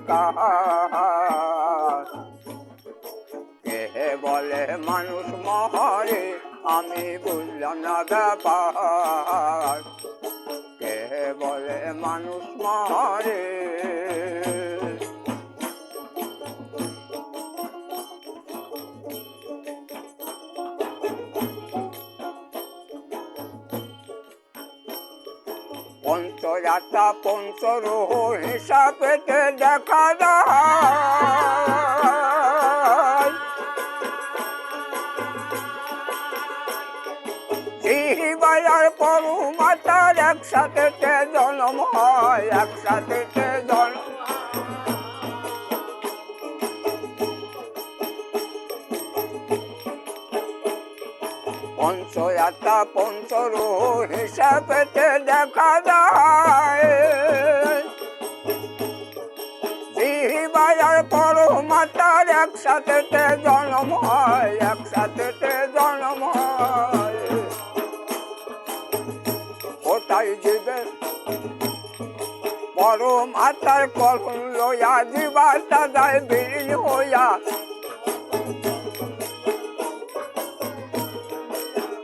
কাজ। কে বলে মানুষ মরে আমি বুঝলাম না ব্যাপার। কে বলে মানুষ মরে। পঞ্চযাত্রা পঞ্চরূহ হিসাবেতে দেখা যায়। জিহিবাজার পরু মাতার একসাথে জন্ম হয়, একসাথে জন্ম। পঞ্চযাত্রা পঞ্চরূহ হিসাবেতে দেখা যায়। জিহিবাজার পরু মাতার একসাথে জন্ম হয়, একসাথে জন্ম হয়। কোথায় জীবের পরম আত্মার কলম লইয়া জীবাত্মা যায় বিলীন হইয়া।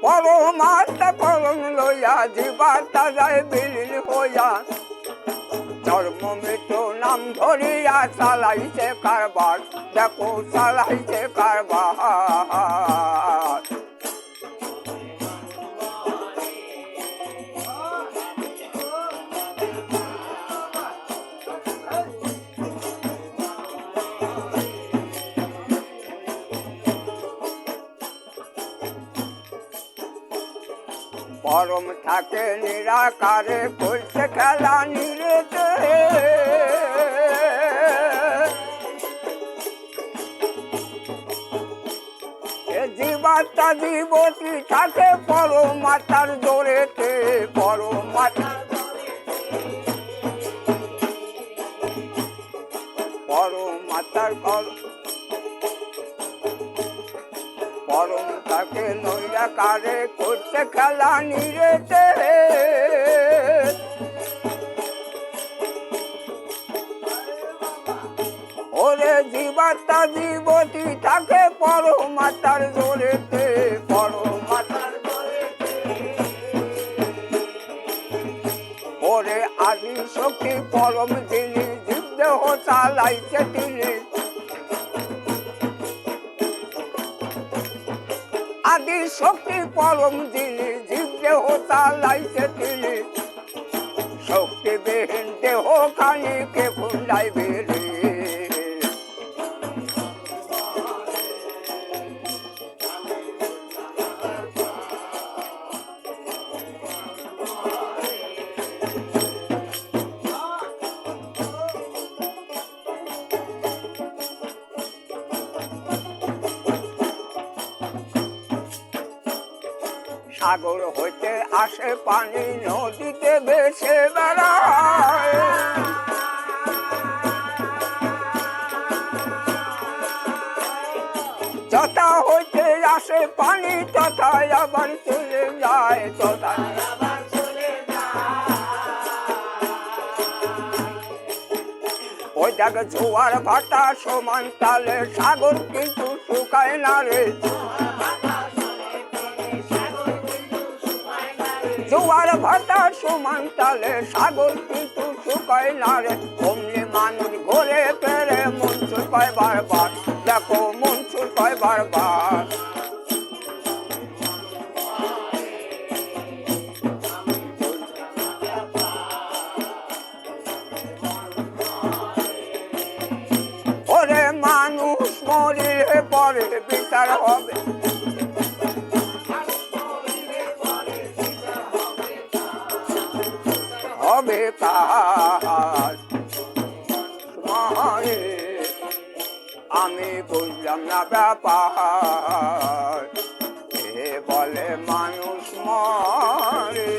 পরম আত্মা কলম লইয়া জীবাত্মা যায় বিলীন হইয়া। জন্ম মৃত্যু নাম ধরিয়া চালাইছে কারবার, দেখো চালাইছে কারবার। পরম থাকে নিরাকারে করছে খেলা নিরেতে। জীবাত্মা জীবতী থাকে পরমাত্মার জোরেতে, পরমাত্মার পরমাত্মার পরম তাকে নৈরাকারে করছে খেলা নিরেতে। ওরে জীবাত্মা জীবতী থাকে পরমাত্মার জোরেতে, পরমাত্মার জোরেতে। ওরে আদি শক্তি পরম যিনি জীব দেহ চালাইছে তিনি। আদি শক্তি পরম যিনি জীব দেহ চালাইছে তিনি। শক্তিবিহীন দেহ খানিকে ফুন্ডাইবে রে। সাগর হইতে আসে পানি নদীতে ভেসে বেড়ায়। যথা হইতে আসে পানি তথা আবার চলে যায়, তথা আবার চলে যায়। ওই জায়গা জোয়ার ভাটা সমান তালে সাগর কিন্তু শুকায় না রে। জোয়ার ভাটা সমান তালে সাগর কিন্তু শুকায় না রে। অমনি মানুষ ঘুরে ফেরে মন চুকায় বারবার, দেখো মন চুকায় বারবার। ওরে মানুষ মরিলে পরে বিচার হবে। হবে কাজ মরে আমি বুঝলাম না ব্যাপার। কে বলে মানুষ মরে।